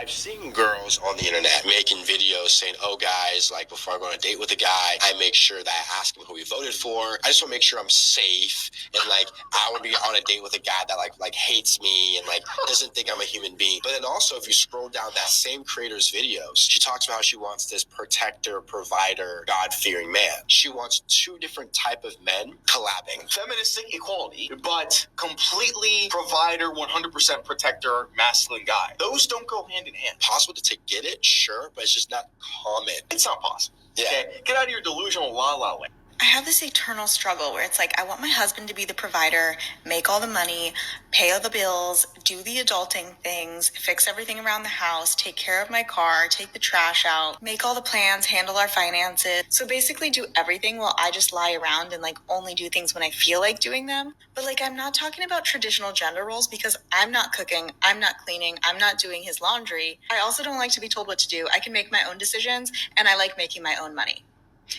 I've seen girls on the internet making videos saying, oh guys, like before I go on a date with a guy, I make sure that I ask him who he voted for. I just want to make sure I'm safe, and like I want to be on a date with a guy that like hates me and like doesn't think I'm a human being. But then also, if you scroll down that same creator's videos, she talks about how she wants this protector, provider, God-fearing man. She wants two different type of men collabing. Feministic equality, but completely provider, 100% protector, masculine guy. Those don't go hand in hand. Possible to get it, sure, but it's just not common. It's not possible. Yeah. Okay? Get out of your delusional la-la land. I have this eternal struggle where it's like, I want my husband to be the provider, make all the money, pay all the bills, do the adulting things, fix everything around the house, take care of my car, take the trash out, make all the plans, handle our finances. So basically do everything while I just lie around and like only do things when I feel like doing them. But like, I'm not talking about traditional gender roles because I'm not cooking, I'm not cleaning, I'm not doing his laundry. I also don't like to be told what to do. I can make my own decisions and I like making my own money.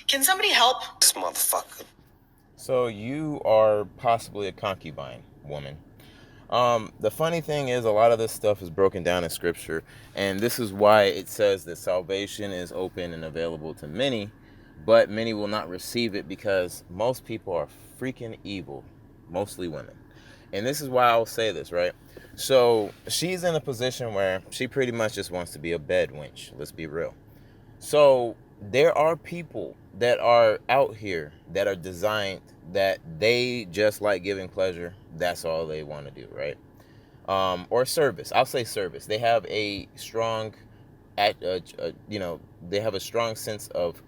Can somebody help? This motherfucker. So you are possibly a concubine woman. The funny thing is, a lot of this stuff is broken down in scripture, and this is why it says that salvation is open and available to many, but many will not receive it because most people are freaking evil, mostly women. And this is why I'll say this, right? So she's in a position where she pretty much just wants to be a bed wench. Let's be real. So there are people that are out here that are designed that they just like giving pleasure. That's all they want to do, right? Or service. I'll say service. They have a strong, they have a strong sense of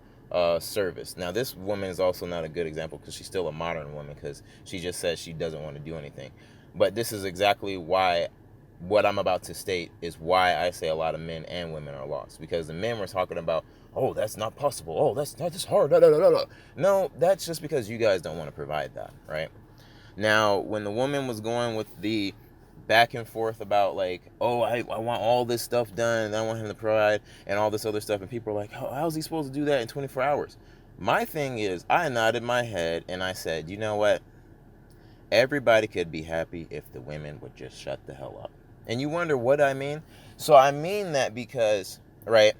service. Now, this woman is also not a good example because she's still a modern woman because she just says she doesn't want to do anything. But this is exactly why what I'm about to state is why I say a lot of men and women are lost. Because the men were talking about, oh, that's not possible. Oh, that's hard. No, that's just because you guys don't want to provide that, right? Now, when the woman was going with the back and forth about like, oh, I want all this stuff done and I want him to provide and all this other stuff, and people are like, oh, how's he supposed to do that in 24 hours? My thing is, I nodded my head and I said, you know what? Everybody could be happy if the women would just shut the hell up. And you wonder what I mean? So I mean that because, right?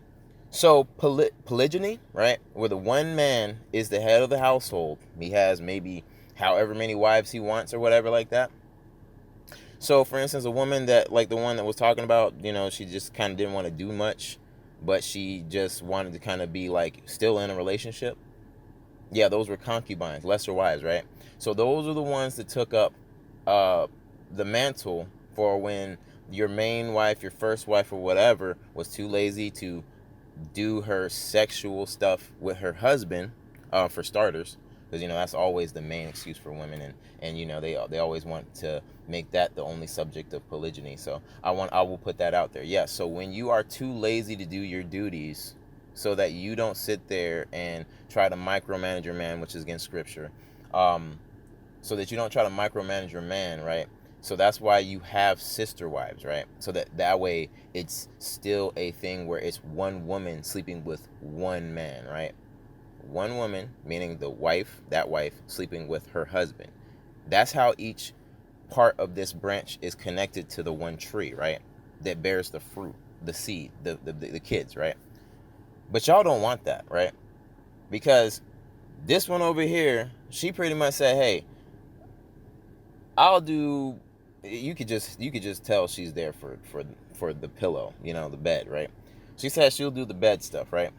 So polygyny, right? Where the one man is the head of the household. He has maybe however many wives he wants or whatever like that. So for instance, a woman that, like the one that was talking about, she just kind of didn't want to do much, but she just wanted to kind of be like still in a relationship. Yeah, those were concubines, lesser wives, right? So those are the ones that took up the mantle for when your main wife, your first wife or whatever, was too lazy to do her sexual stuff with her husband, for starters, because that's always the main excuse for women, and they always want to make that the only subject of polygyny. So I will put that out there. Yeah, so when you are too lazy to do your duties, so that you don't sit there and try to micromanage your man, which is against scripture, so that you don't try to micromanage your man, right? So that's why you have sister wives, right? So that way it's still a thing where it's one woman sleeping with one man, right? One woman, meaning the wife, that wife, sleeping with her husband. That's how each part of this branch is connected to the one tree, right? That bears the fruit, the seed, the kids, right? But y'all don't want that, right? Because this one over here, she pretty much said, hey, I'll do. You could just tell she's there for the pillow, the bed, right? She says she'll do the bed stuff, right?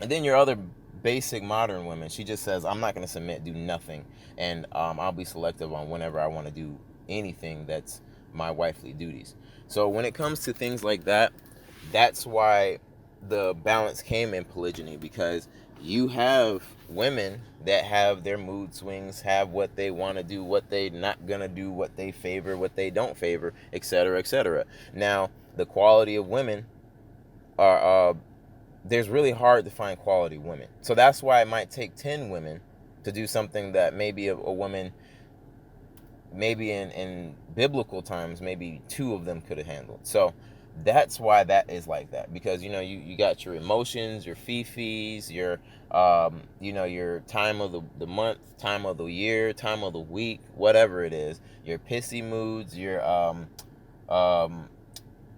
And then your other basic modern women, she just says, I'm not going to submit, do nothing, and I'll be selective on whenever I want to do anything that's my wifely duties. So when it comes to things like that, that's why the balance came in polygyny, because you have women that have their mood swings, have what they want to do, what they not gonna do, what they favor, what they don't favor, etc., etc. Now, the quality of women are there's really hard to find quality women. So that's why it might take 10 women to do something that maybe a woman, maybe in biblical times, maybe 2 of them could have handled. So that's why that is like that, because you got your emotions, your fifis, your your time of the month, time of the year, time of the week, whatever it is, your pissy moods, your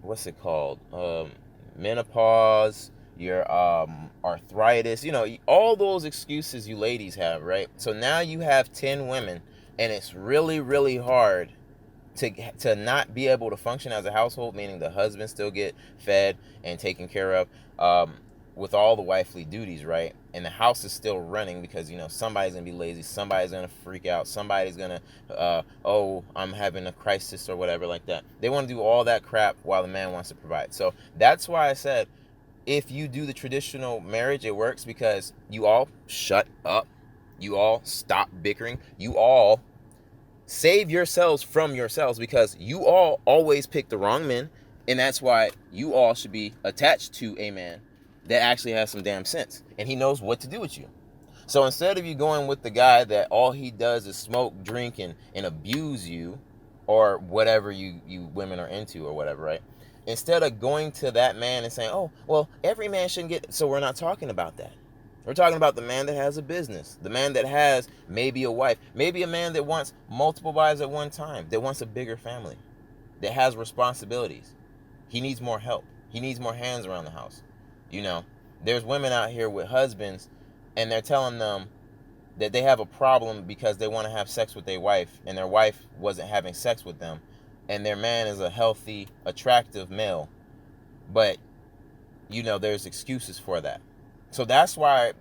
what's it called? Menopause, your arthritis, all those excuses you ladies have, right? So now you have 10 women, and it's really, really hard to not be able to function as a household, meaning the husband still get fed and taken care of, with all the wifely duties, right? And the house is still running because, somebody's gonna be lazy, somebody's gonna freak out, somebody's gonna, I'm having a crisis or whatever like that. They want to do all that crap while the man wants to provide. So that's why I said, if you do the traditional marriage, it works because you all shut up, you all stop bickering, you all save yourselves from yourselves, because you all always pick the wrong men, and that's why you all should be attached to a man that actually has some damn sense, and he knows what to do with you. So instead of you going with the guy that all he does is smoke, drink, and abuse you, or whatever you women are into or whatever, right? Instead of going to that man and saying, oh, well, every man shouldn't get... So we're not talking about that. We're talking about the man that has a business, the man that has maybe a wife, maybe a man that wants multiple wives at one time, that wants a bigger family, that has responsibilities. He needs more help. He needs more hands around the house. There's women out here with husbands, and they're telling them that they have a problem because they want to have sex with their wife, and their wife wasn't having sex with them, and their man is a healthy, attractive male. But, there's excuses for that. So that's why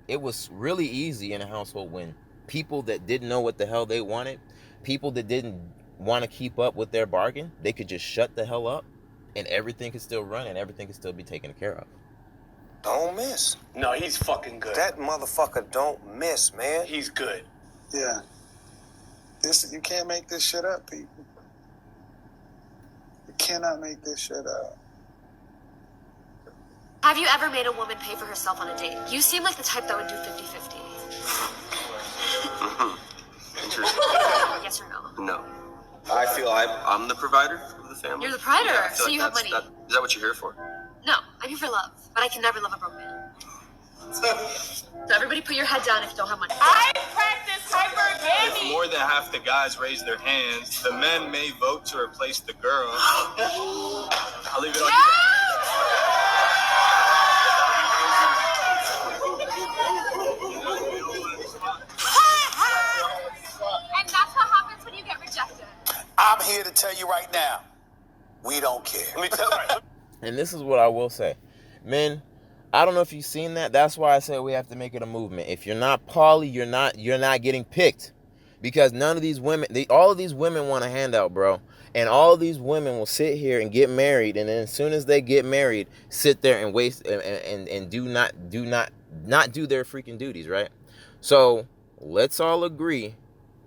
it was really easy in a household when people that didn't know what the hell they wanted, people that didn't want to keep up with their bargain, they could just shut the hell up, and everything could still run, and everything could still be taken care of. Don't miss. No, he's fucking good. That motherfucker don't miss, man. He's good. Yeah. You can't make this shit up, people. You cannot make this shit up. Have you ever made a woman pay for herself on a date? You seem like the type that would do 50-50. Interesting. Yes or no? No. I feel I'm the provider of the family. You're the provider, Yeah, I feel so like you have that's- money. Is that what you're here for? No, I'm here for love, but I can never love a broke man. So everybody put your head down if you don't have money. I practice hypergamy. If more than half the guys raise their hands, the men may vote to replace the girl. I'll leave it on you. And that's what happens when you get rejected. I'm here to tell you right now, we don't care. Let me tell you. And this is what I will say. Men, I don't know if you've seen that. That's why I said we have to make it a movement. If you're not poly, you're not getting picked. Because none of these women, all of these women want a handout, bro. And all of these women will sit here and get married, and then as soon as they get married, sit there and waste and do not do their freaking duties, right? So let's all agree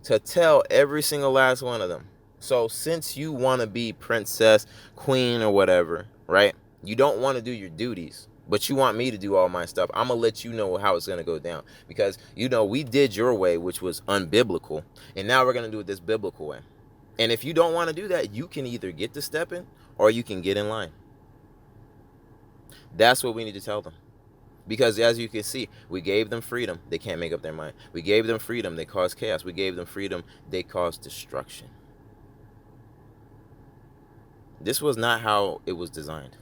to tell every single last one of them. So since you want to be princess, queen, or whatever, right? You don't want to do your duties, but you want me to do all my stuff. I'm going to let you know how it's going to go down. Because, we did your way, which was unbiblical. And now we're going to do it this biblical way. And if you don't want to do that, you can either get to stepping or you can get in line. That's what we need to tell them. Because as you can see, we gave them freedom. They can't make up their mind. We gave them freedom. They caused chaos. We gave them freedom. They caused destruction. This was not how it was designed.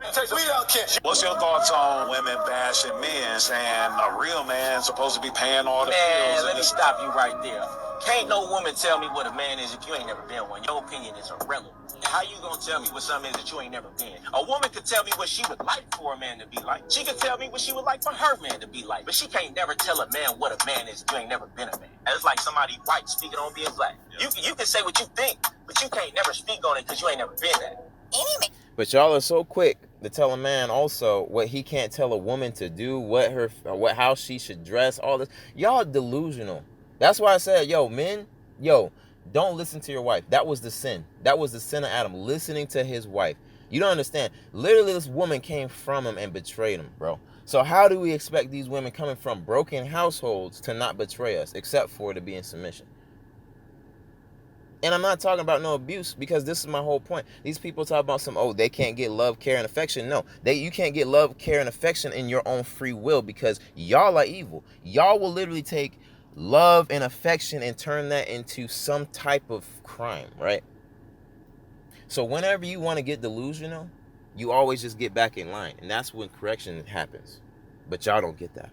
We don't care. What's your thoughts on women bashing men, saying a real man's supposed to be paying all the Man, bills? let me stop you right there. Can't no woman tell me what a man is if you ain't never been one. Your opinion is irrelevant. How you gonna tell me what something is that you ain't never been? A woman could tell me what she would like for a man to be like. She could tell me what she would like for her man to be like. But she can't never tell a man what a man is if you ain't never been a man. It's like somebody white speaking on being black. You can say what you think, but you can't never speak on it because you ain't never been that. But y'all are so quick to tell a man also what he can't tell a woman to do, how she should dress, all this. Y'all delusional. That's why I said, men, don't listen to your wife. That was the sin. That was the sin of Adam, listening to his wife. You don't understand. Literally, this woman came from him and betrayed him, bro. So how do we expect these women coming from broken households to not betray us, except for to be in submission? And I'm not talking about no abuse, because this is my whole point. These people talk about they can't get love, care, and affection. No, you can't get love, care, and affection in your own free will, because y'all are evil. Y'all will literally take love and affection and turn that into some type of crime, right? So whenever you want to get delusional, you always just get back in line. And that's when correction happens. But y'all don't get that.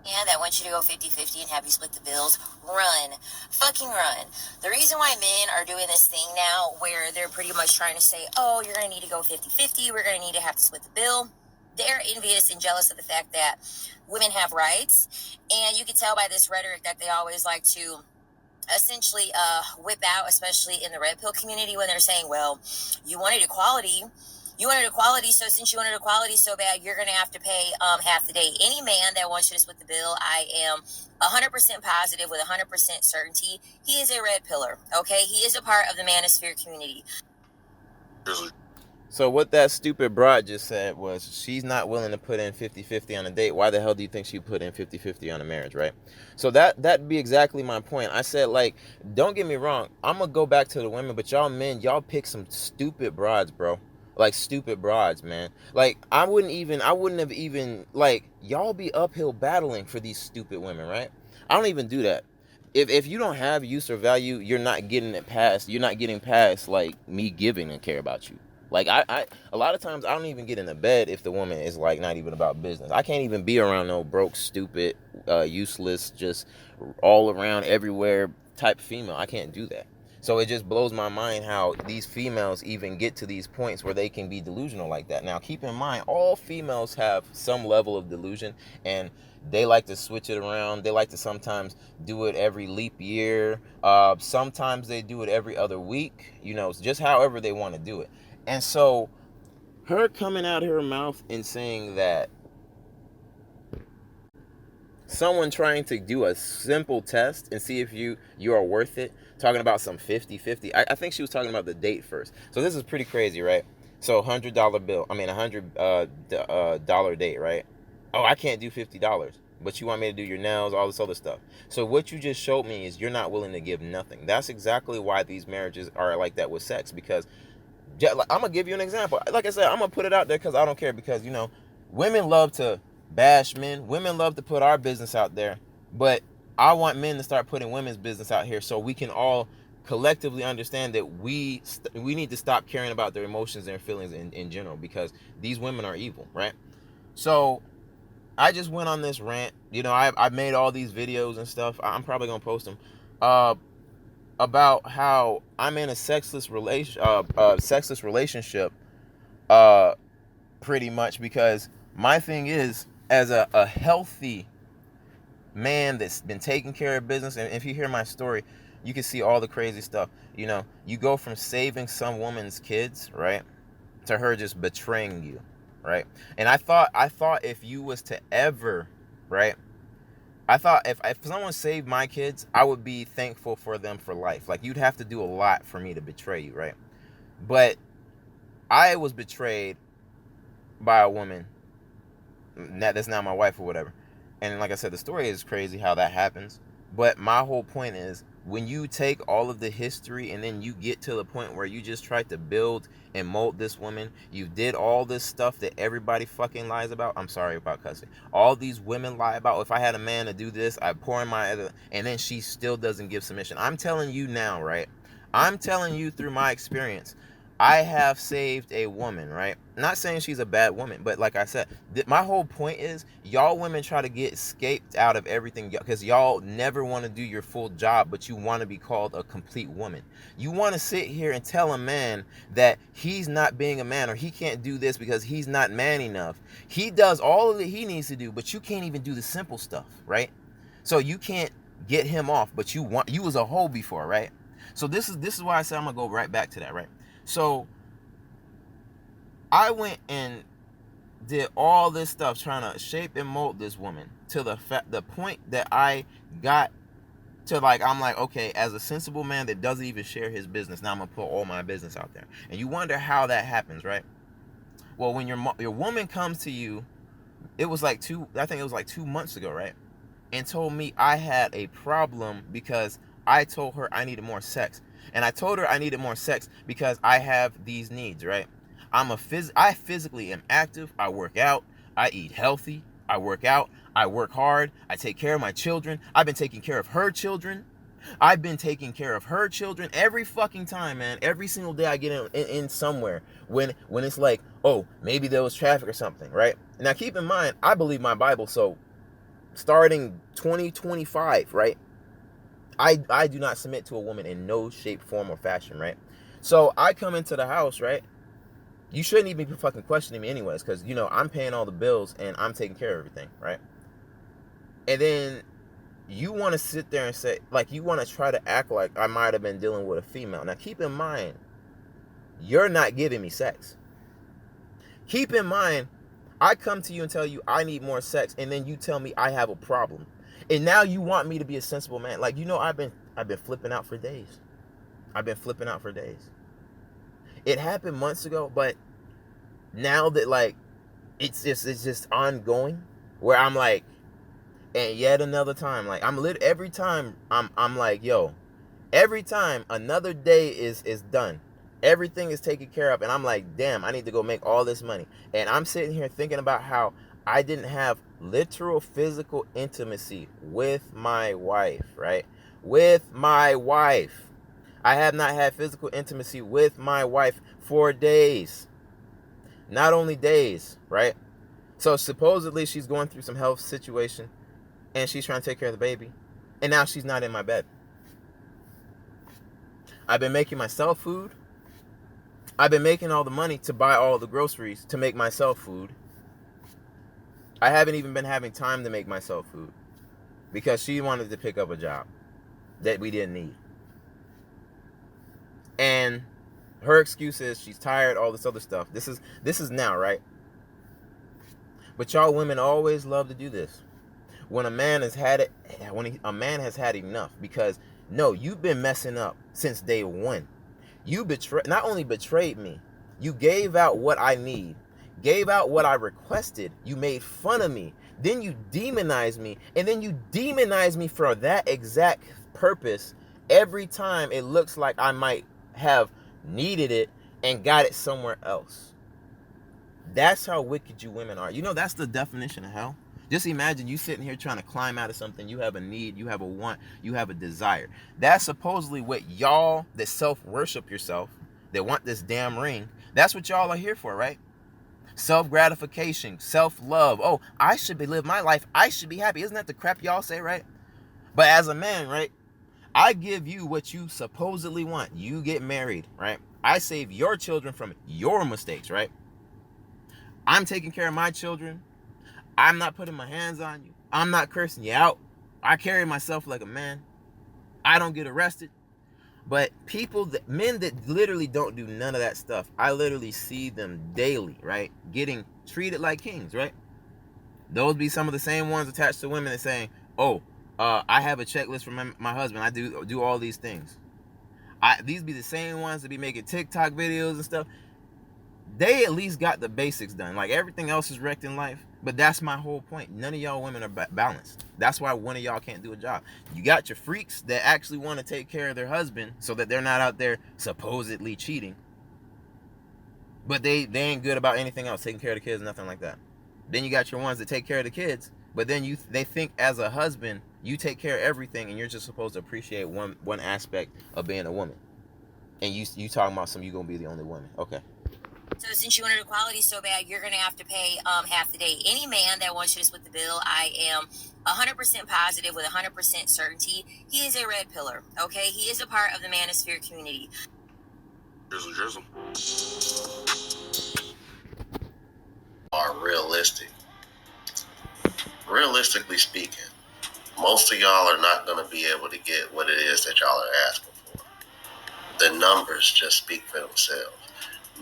And I want you to go 50-50 and have you split the bills. Run. Fucking run. The reason why men are doing this thing now where they're pretty much trying to say, oh, you're going to need to go 50-50, we're going to need to have to split the bill. They're envious and jealous of the fact that women have rights. And you can tell by this rhetoric that they always like to essentially whip out, especially in the red pill community, when they're saying, well, you wanted equality. You wanted equality, so since you wanted equality so bad, you're going to have to pay half the day. Any man that wants you to split the bill, I am 100% positive with 100% certainty, he is a red pillar, okay? He is a part of the manosphere community. So what that stupid broad just said was she's not willing to put in 50-50 on a date. Why the hell do you think she put in 50-50 on a marriage, right? So that'd be exactly my point. I said, like, don't get me wrong. I'm going to go back to the women, but y'all men, y'all pick some stupid broads, bro. Like, stupid broads, man. Like, I wouldn't have even, like, y'all be uphill battling for these stupid women, right? I don't even do that. If you don't have use or value, you're not getting past, like, me giving and care about you. Like, I a lot of times I don't even get into bed if the woman is, like, not even about business. I can't even be around no broke, stupid, useless, just all around everywhere type female. I can't do that. So it just blows my mind how these females even get to these points where they can be delusional like that. Now, keep in mind, all females have some level of delusion, and they like to switch it around. They like to sometimes do it every leap year. Sometimes they do it every other week, just however they want to do it. And so her coming out of her mouth and saying that someone trying to do a simple test and see if you are worth it, talking about some 50-50. I think she was talking about the date first. So this is pretty crazy, right? So $100 bill. I mean, $100 date, right? Oh, I can't do $50, but you want me to do your nails, all this other stuff. So what you just showed me is you're not willing to give nothing. That's exactly why these marriages are like that with sex, because I'm going to give you an example. Like I said, I'm going to put it out there because I don't care, because, women love to bash men. Women love to put our business out there. But I want men to start putting women's business out here so we can all collectively understand that we need to stop caring about their emotions and their feelings in general, because these women are evil, right? So I just went on this rant. I made all these videos and stuff. I'm probably going to post them. About how I'm in a sexless relationship, pretty much, because my thing is, as a healthy man that's been taking care of business, and if you hear my story, you can see all the crazy stuff. You go from saving some woman's kids, right, to her just betraying you, right? And I thought if you was to ever, right, I thought if someone saved my kids, I would be thankful for them for life. Like, you'd have to do a lot for me to betray you, right? But I was betrayed by a woman that's now my wife or whatever. And like I said, the story is crazy how that happens. But my whole point is, when you take all of the history and then you get to the point where you just tried to build and mold this woman, you did all this stuff that everybody fucking lies about. I'm sorry about cussing. All these women lie about, if I had a man to do this, I pour in my other, and then she still doesn't give submission. I'm telling you now, right? I'm telling you through my experience, I have saved a woman, right? Not saying she's a bad woman, but like I said, my whole point is, y'all women try to get escaped out of everything because y'all never want to do your full job, but you want to be called a complete woman. You want to sit here and tell a man that he's not being a man, or he can't do this because he's not man enough. He does all of that he needs to do, but you can't even do the simple stuff, right? So you can't get him off, but you was a hoe before, right? So this is why I said I'm gonna go right back to that, right? So I went and did all this stuff trying to shape and mold this woman to the point that I got to, like, I'm like, okay, as a sensible man that doesn't even share his business, now I'm gonna put all my business out there. And you wonder how that happens, right? Well, when your woman comes to you, it was like 2 months ago, right? And told me I had a problem because I told her I needed more sex. And I told her I needed more sex because I have these needs, right? I physically am active. I work out. I eat healthy. I work out. I work hard. I take care of my children. I've been taking care of her children. I've been taking care of her children every fucking time, man. Every single day I get in somewhere when it's like, oh, maybe there was traffic or something, right? Now keep in mind, I believe my Bible, so starting 2025, right? I do not submit to a woman in no shape, form, or fashion, right? So I come into the house, right? You shouldn't even be fucking questioning me anyways, because, you know, I'm paying all the bills and I'm taking care of everything, right? And then you want to sit there and say, like, you want to try to act like I might have been dealing with a female. Now, keep in mind, you're not giving me sex. Keep in mind, I come to you and tell you I need more sex, and then you tell me I have a problem. And now you want me to be a sensible man. Like, you know, I've been flipping out for days. I've been flipping out for days. It happened months ago, but now that, like, it's just ongoing, where I'm like, and yet another time, like, every time I'm like, yo, every time another day is done, everything is taken care of, and I'm like, damn, I need to go make all this money. And I'm sitting here thinking about how I didn't have literal physical intimacy with my wife, right? With my wife. I have not had physical intimacy with my wife for days. Not only days, right? So supposedly she's going through some health situation, and she's trying to take care of the baby, and now she's not in my bed. I've been making myself food. I've been making all the money to buy all the groceries to make myself food. I haven't even been having time to make myself food because she wanted to pick up a job that we didn't need. And her excuse is she's tired, all this other stuff. This is now, right? But y'all women always love to do this. When a man has had it, a man has had enough, because no, you've been messing up since day one. You not only betrayed me, you gave out what I need, gave out what I requested. You made fun of me. Then you demonized me, and then you demonize me for that exact purpose every time it looks like I might have needed it and got it somewhere else. That's how wicked you women are. You know, that's the definition of hell. Just imagine you sitting here trying to climb out of something. You have a need, you have a want, you have a desire. That's supposedly what y'all that self-worship yourself, that want this damn ring, that's what y'all are here for, right? Self-gratification, self-love. Oh, I should live my life. I should be happy. Isn't that the crap y'all say, right? But as a man, right, I give you what you supposedly want. You get married, right? I save your children from your mistakes, right? I'm taking care of my children. I'm not putting my hands on you. I'm not cursing you out. I carry myself like a man. I don't get arrested. But men that literally don't do none of that stuff, I literally see them daily, right? Getting treated like kings, right? Those be some of the same ones attached to women that saying, oh, I have a checklist from my husband. I do all these things. These be the same ones that be making TikTok videos and stuff. They at least got the basics done. Like, everything else is wrecked in life. But that's my whole point. None of y'all women are balanced. That's why one of y'all can't do a job. You got your freaks that actually want to take care of their husband so that they're not out there supposedly cheating. But they ain't good about anything else, taking care of the kids, nothing like that. Then you got your ones that take care of the kids, but then they think as a husband, you take care of everything, and you're just supposed to appreciate one aspect of being a woman. And you talking about you gonna be the only woman. Okay. So since you wanted equality so bad, you're going to have to pay half the day. Any man that wants you to split the bill, I am 100% positive with 100% certainty, he is a red pillar, okay? He is a part of the manosphere community. Drizzle. Are realistic. Realistically speaking, most of y'all are not going to be able to get what it is that y'all are asking for. The numbers just speak for themselves.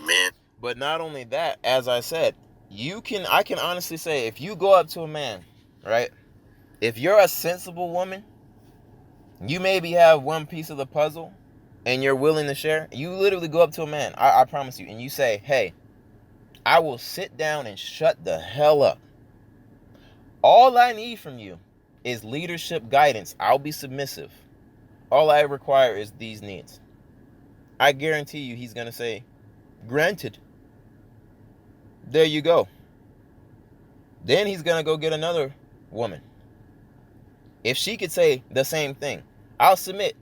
Men. But not only that, as I said, I can honestly say, if you go up to a man, right? If you're a sensible woman, you maybe have one piece of the puzzle and you're willing to share. You literally go up to a man, I promise you, and you say, hey, I will sit down and shut the hell up. All I need from you is leadership guidance. I'll be submissive. All I require is these needs. I guarantee you he's going to say, granted. There you go. Then he's going to go get another woman. If she could say the same thing, I'll submit.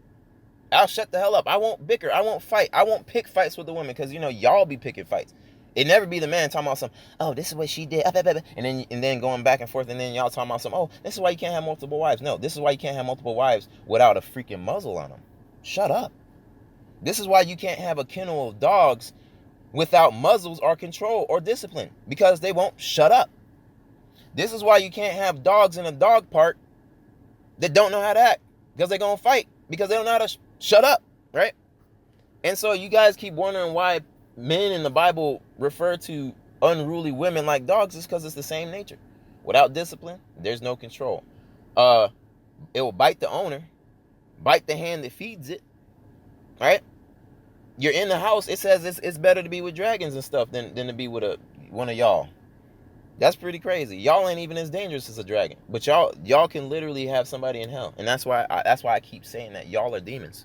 I'll shut the hell up. I won't bicker. I won't fight. I won't pick fights with the women because, y'all be picking fights. It never be the man talking about oh, this is what she did, and then going back and forth, and then y'all talking about oh, this is why you can't have multiple wives. No, this is why you can't have multiple wives without a freaking muzzle on them. Shut up. This is why you can't have a kennel of dogs without muzzles or control or discipline, because they won't shut up. This is why you can't have dogs in a dog park that don't know how to act, because they're going to fight, because they don't know how to shut up, right? And so you guys keep wondering why men in the Bible refer to unruly women like dogs. Is because it's the same nature. Without discipline, there's no control. It will bite the owner, bite the hand that feeds it, right? You're in the house, it says it's better to be with dragons and stuff than to be with one of y'all. That's pretty crazy. Y'all ain't even as dangerous as a dragon, but y'all can literally have somebody in hell. And that's why I keep saying that y'all are demons.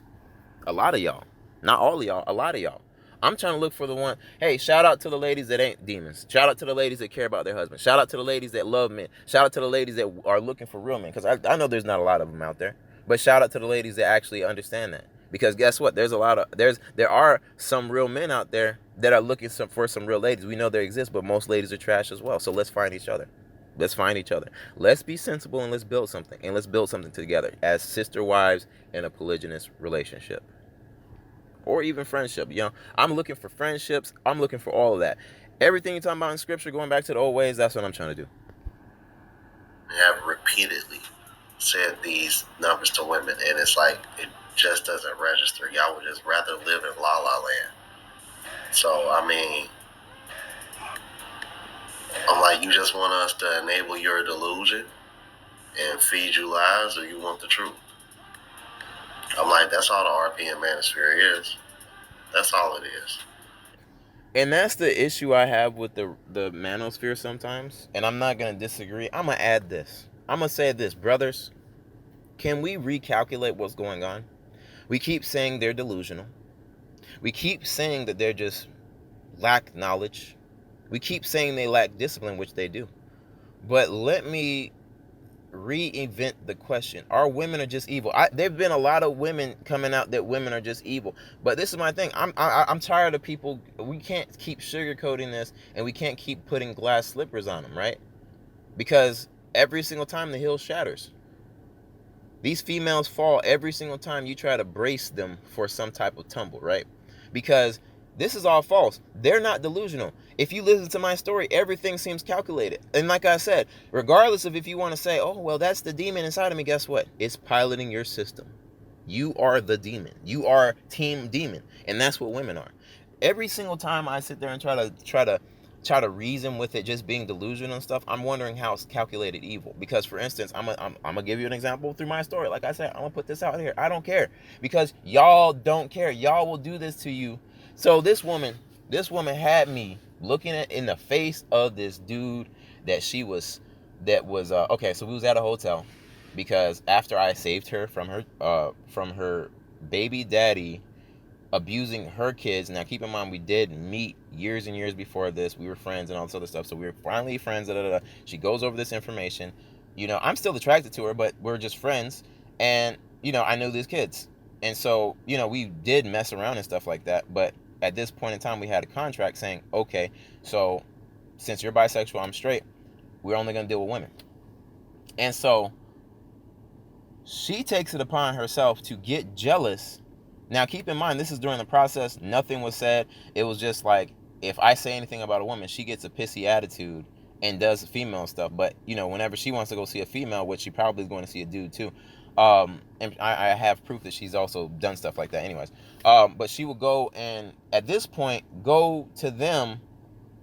A lot of y'all. Not all of y'all, a lot of y'all. I'm trying to look for the one. Hey, shout out to the ladies that ain't demons. Shout out to the ladies that care about their husbands. Shout out to the ladies that love men. Shout out to the ladies that are looking for real men, because I know there's not a lot of them out there. But shout out to the ladies that actually understand that. Because guess what? There are some real men out there that are looking for some real ladies. We know they exist, but most ladies are trash as well. So let's find each other. Let's find each other. Let's be sensible and let's build something. And let's build something together as sister wives in a polygynous relationship. Or even friendship. I'm looking for friendships. I'm looking for all of that. Everything you're talking about in scripture, going back to the old ways, that's what I'm trying to do. I have repeatedly said these numbers to women, and it's like it just doesn't register. Y'all would just rather live in la la land. So I mean, I'm like, you just want us to enable your delusion and feed you lies, or you want the truth? I'm like, that's all the RP and manosphere is. That's all it is. And that's the issue I have with the manosphere sometimes. And I'm not going to disagree. I'm going to add this. I'm going to say this, brothers. Can we recalculate what's going on? We keep saying they're delusional. We keep saying that they're just lack knowledge. We keep saying they lack discipline, which they do. But let me reinvent the question. Are women are just evil? There've been a lot of women coming out that women are just evil. But this is my thing. I'm tired of people. We can't keep sugarcoating this, and we can't keep putting glass slippers on them, right? Because every single time the hill shatters. These females fall every single time you try to brace them for some type of tumble, right? Because this is all false. They're not delusional. If you listen to my story, everything seems calculated. And like I said, regardless of if you want to say, oh, well, that's the demon inside of me, guess what? It's piloting your system. You are the demon. You are team demon. And that's what women are. Every single time I sit there and try to reason with it just being delusional and stuff, I'm wondering how it's calculated evil. Because, for instance, I'm gonna give you an example through my story. Like I said, I'm gonna put this out here. I don't care, because y'all don't care. Y'all will do this to you. So this woman had me looking in the face of this dude okay. So we was at a hotel, because after I saved her from her baby daddy abusing her kids. Now keep in mind, we did meet years and years before this. We were friends and all this other stuff. So we were finally friends. She goes over this information. I'm still attracted to her, but we're just friends. And I knew these kids, and so we did mess around and stuff like that. But at this point in time, we had a contract saying, okay, so since you're bisexual, I'm straight, we're only going to deal with women. And so she takes it upon herself to get jealous. Now, keep in mind, this is during the process. Nothing was said. It was just like, if I say anything about a woman, she gets a pissy attitude and does female stuff. But, whenever she wants to go see a female, which she probably is going to see a dude too. And I have proof that she's also done stuff like that anyways. But she will go and at this point go to them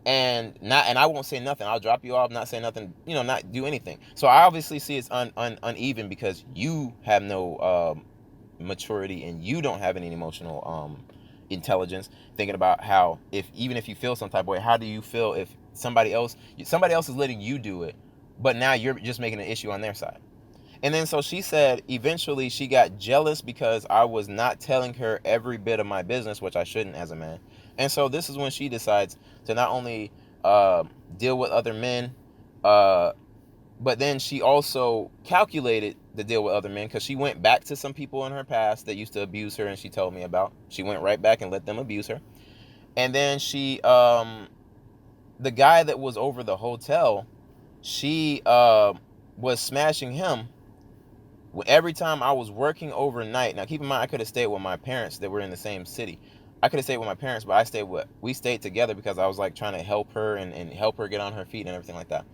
and I won't say nothing. I'll drop you off, not say nothing, not do anything. So I obviously see it's uneven, because you have no maturity and you don't have any emotional intelligence, thinking about how even if you feel some type of way, how do you feel if somebody else is letting you do it, but now you're just making an issue on their side. And then so she said eventually she got jealous because I was not telling her every bit of my business, which I shouldn't as a man. And so this is when she decides to not only deal with other men, but then she also calculated to deal with other men, because she went back to some people in her past that used to abuse her, and she told me about. She went right back and let them abuse her. And then she, the guy that was over the hotel, she was smashing him every time I was working overnight. Now, keep in mind, I could have stayed with my parents that were in the same city. I could have stayed with my parents, but we stayed together because I was like trying to help her and help her get on her feet and everything like that.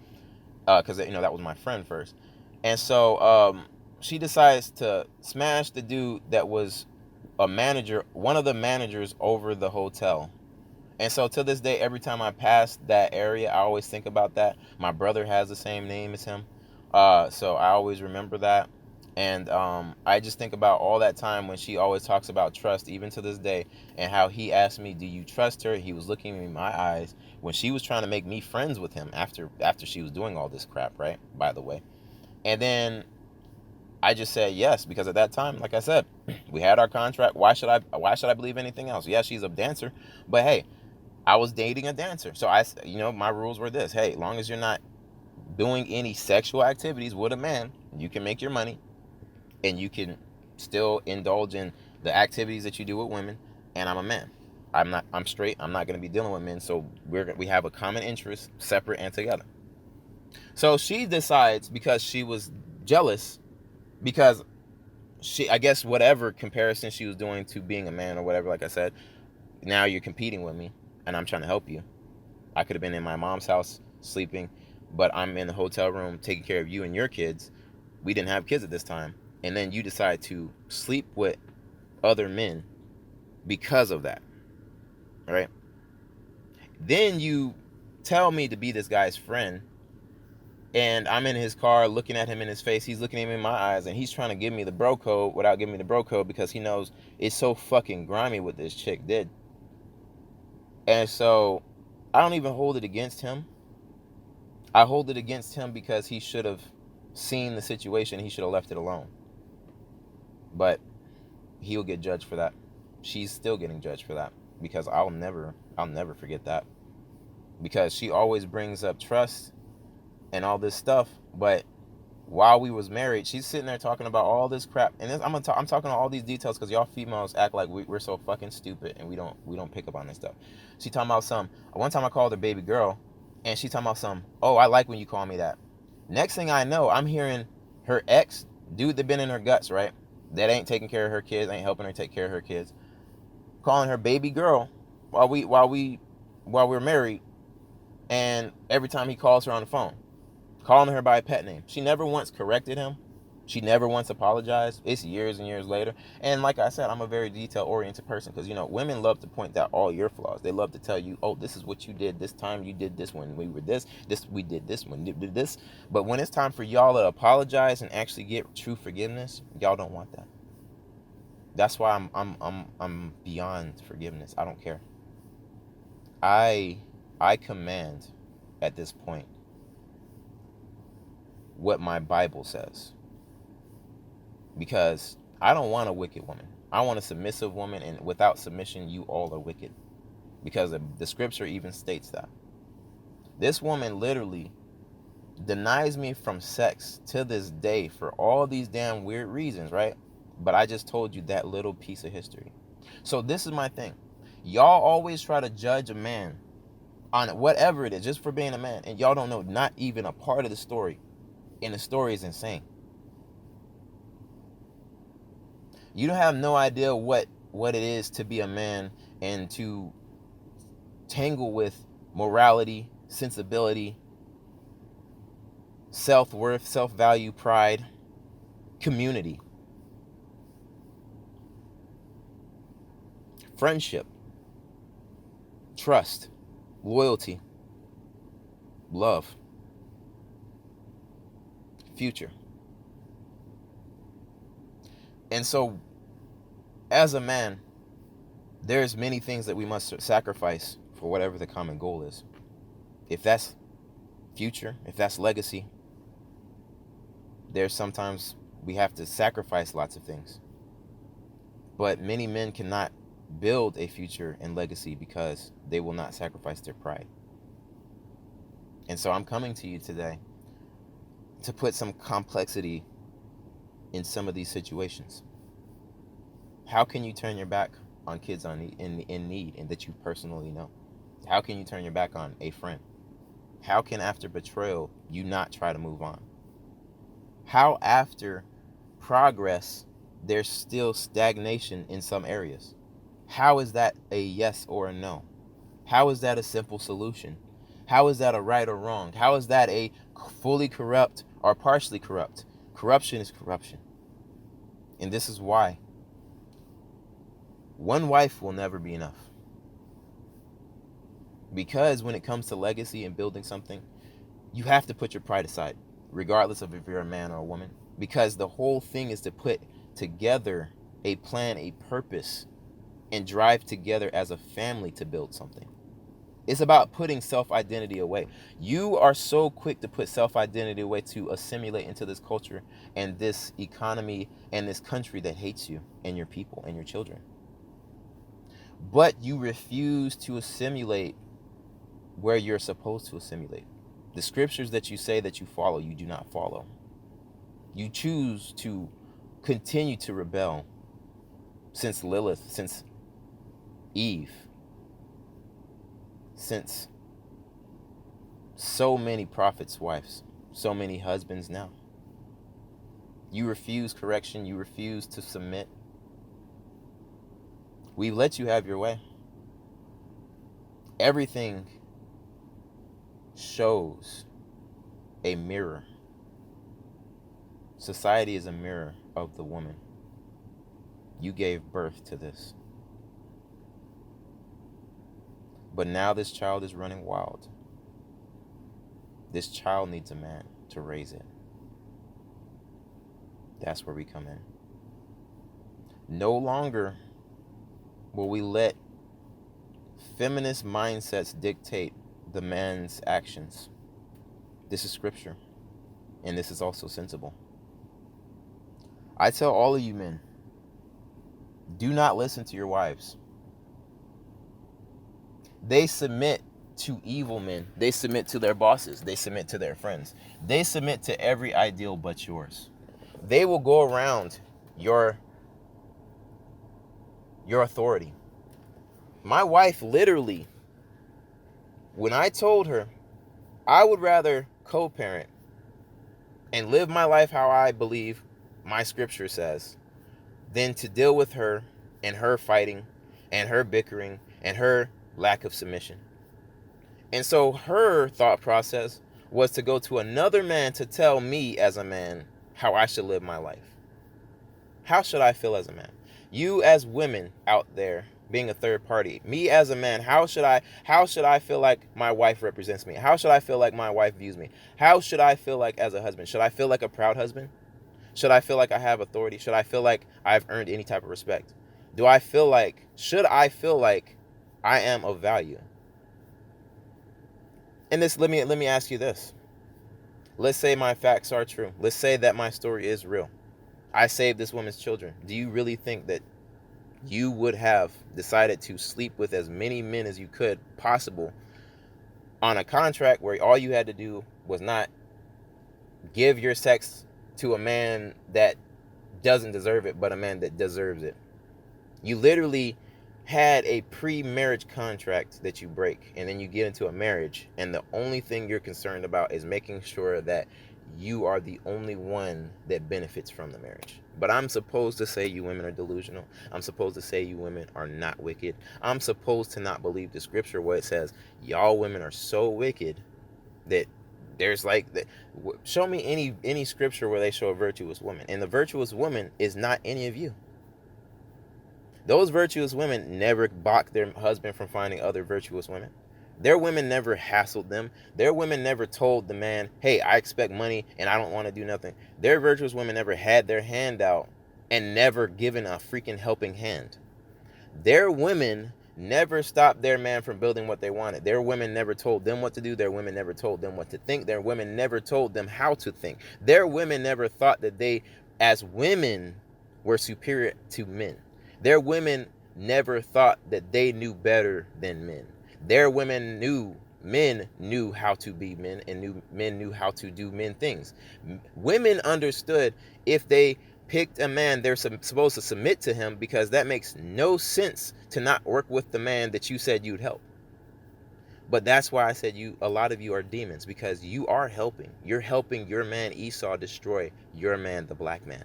Because, you know, that was my friend first. And so she decides to smash the dude that was a manager, one of the managers over the hotel. And so to this day, every time I pass that area, I always think about that. My brother has the same name as him. So I always remember that. And I just think about all that time when she always talks about trust, even to this day, and how he asked me, do you trust her? He was looking me in my eyes when she was trying to make me friends with him after she was doing all this crap, right? By the way. And then I just said yes, because at that time, like I said, we had our contract. Why should I believe anything else? Yeah, she's a dancer, but hey, I was dating a dancer. So my rules were this: hey, as long as you're not doing any sexual activities with a man, you can make your money and you can still indulge in the activities that you do with women. And I'm a man. I'm straight. I'm not going to be dealing with men. So we have a common interest, separate and together. So she decides, because she was jealous, because I guess whatever comparison she was doing to being a man or whatever, like I said, now you're competing with me and I'm trying to help you. I could have been in my mom's house sleeping, but I'm in the hotel room taking care of you and your kids. We didn't have kids at this time. And then you decide to sleep with other men because of that, right? Then you tell me to be this guy's friend, and I'm in his car looking at him in his face. He's looking at me in my eyes, and he's trying to give me the bro code without giving me the bro code, because he knows it's so fucking grimy what this chick did. And so I don't even hold it against him. I hold it against him because he should have seen the situation. He should have left it alone. But he'll get judged for that. She's still getting judged for that, because I'll never forget that. Because she always brings up trust and all this stuff, but while we was married, she's sitting there talking about all this crap. And I'm talking all these details because y'all females act like we're so fucking stupid and we don't pick up on this stuff. She talking about one time I called her baby girl, and she talking about oh, I like when you call me that. Next thing I know, I'm hearing her ex, dude that been in her guts, right? That ain't taking care of her kids, ain't helping her take care of her kids, calling her baby girl while we're married. And every time he calls her on the phone, calling her by a pet name. She never once corrected him. She never once apologized. It's years and years later. And like I said, I'm a very detail-oriented person, because, women love to point out all your flaws. They love to tell you, oh, this is what you did this time. You did this when we were this. We did this when we did this. But when it's time for y'all to apologize and actually get true forgiveness, y'all don't want that. That's why I'm beyond forgiveness. I don't care. I command at this point what my Bible says, because I don't want a wicked woman. I want a submissive woman, and without submission, you all are wicked, because the scripture even states that. This woman literally denies me from sex to this day for all these damn weird reasons, right? But I just told you that little piece of history. So this is my thing. Y'all always try to judge a man on whatever it is just for being a man, and y'all don't know not even a part of the story. And the story is insane. You don't have no idea what it is to be a man and to tangle with morality, sensibility, self-worth, self-value, pride, community, friendship, trust, loyalty, love, future. And so, as a man, there's many things that we must sacrifice for whatever the common goal is. If that's future, if that's legacy, there's sometimes we have to sacrifice lots of things. But many men cannot build a future and legacy because they will not sacrifice their pride. And so I'm coming to you today to put some complexity in some of these situations? How can you turn your back on kids in need and that you personally know? How can you turn your back on a friend? How can after betrayal you not try to move on? How after progress there's still stagnation in some areas? How is that a yes or a no? How is that a simple solution? How is that a right or wrong? How is that a fully corrupt or partially corrupt? Corruption is corruption. And this is why one wife will never be enough. Because when it comes to legacy and building something, you have to put your pride aside, regardless of if you're a man or a woman. Because the whole thing is to put together a plan, a purpose, and drive together as a family to build something. It's about putting self-identity away. You are so quick to put self-identity away to assimilate into this culture and this economy and this country that hates you and your people and your children. But you refuse to assimilate where you're supposed to assimilate. The scriptures that you say that you follow, you do not follow. You choose to continue to rebel since Lilith, since Eve, since so many prophets' wives, so many husbands now. You refuse correction. You refuse to submit. We've let you have your way. Everything shows a mirror. Society is a mirror of the woman. You gave birth to this. But now this child is running wild. This child needs a man to raise it. That's where we come in. No longer will we let feminist mindsets dictate the man's actions. This is scripture, and this is also sensible. I tell all of you men, do not listen to your wives. They submit to evil men. They submit to their bosses. They submit to their friends. They submit to every ideal but yours. They will go around your authority. My wife literally, when I told her I would rather co-parent and live my life how I believe my scripture says than to deal with her and her fighting and her bickering and her lack of submission. And so her thought process was to go to another man to tell me as a man how I should live my life. How should I feel as a man? You as women out there being a third party, me as a man, how should I feel like my wife represents me? How should I feel like my wife views me? How should I feel like as a husband? Should I feel like a proud husband? Should I feel like I have authority? Should I feel like I've earned any type of respect? Should I feel like I am of value? And this, let me ask you this. Let's say my facts are true. Let's say that my story is real. I saved this woman's children. Do you really think that you would have decided to sleep with as many men as you could possible on a contract where all you had to do was not give your sex to a man that doesn't deserve it, but a man that deserves it? You literally had a pre-marriage contract that you break, and then you get into a marriage, and the only thing you're concerned about is making sure that you are the only one that benefits from the marriage. But I'm supposed to say you women are delusional. I'm supposed to say you women are not wicked. I'm supposed to not believe the scripture where it says y'all women are so wicked that there's like that. Show me any scripture where they show a virtuous woman, and the virtuous woman is not any of you. Those virtuous women never balked their husband from finding other virtuous women. Their women never hassled them. Their women never told the man, hey, I expect money and I don't want to do nothing. Their virtuous women never had their hand out and never given a freaking helping hand. Their women never stopped their man from building what they wanted. Their women never told them what to do. Their women never told them what to think. Their women never told them how to think. Their women never thought that they, as women, were superior to men. Their women never thought that they knew better than men. Their women knew men knew how to be men, and men knew how to do men things. Women understood if they picked a man they're supposed to submit to him, because that makes no sense to not work with the man that you said you'd help. But that's why I said a lot of you are demons, because you are helping. You're helping your man Esau destroy your man, the black man.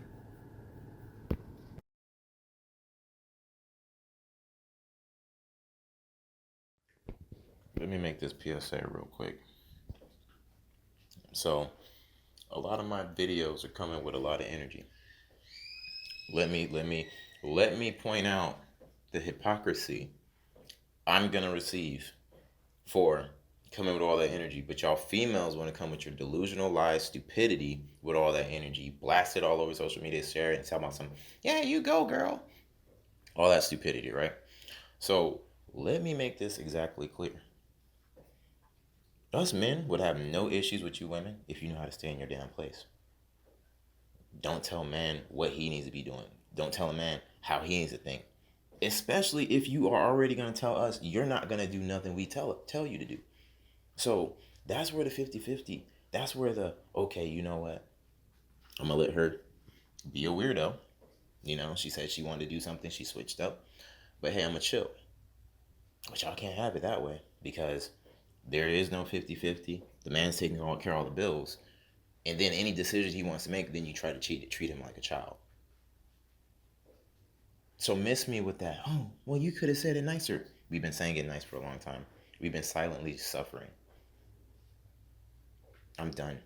Let me make this PSA real quick. So, a lot of my videos are coming with a lot of energy. Let me point out the hypocrisy I'm gonna receive for coming with all that energy. But y'all females want to come with your delusional lies, stupidity with all that energy, blast it all over social media, share it, and tell about some, yeah, you go, girl. All that stupidity, right? So let me make this exactly clear. Us men would have no issues with you women if you know how to stay in your damn place. Don't tell a man what he needs to be doing. Don't tell a man how he needs to think. Especially if you are already going to tell us you're not going to do nothing we tell you to do. So that's where the 50-50, that's where the, okay, you know what? I'm going to let her be a weirdo. You know, she said she wanted to do something. She switched up. But hey, I'm going to chill. But y'all can't have it that way, because there is no 50-50. The man's taking care of all the bills. And then any decision he wants to make, then you try to treat him like a child. So miss me with that. Oh, well, you could have said it nicer. We've been saying it nice for a long time. We've been silently suffering. I'm done.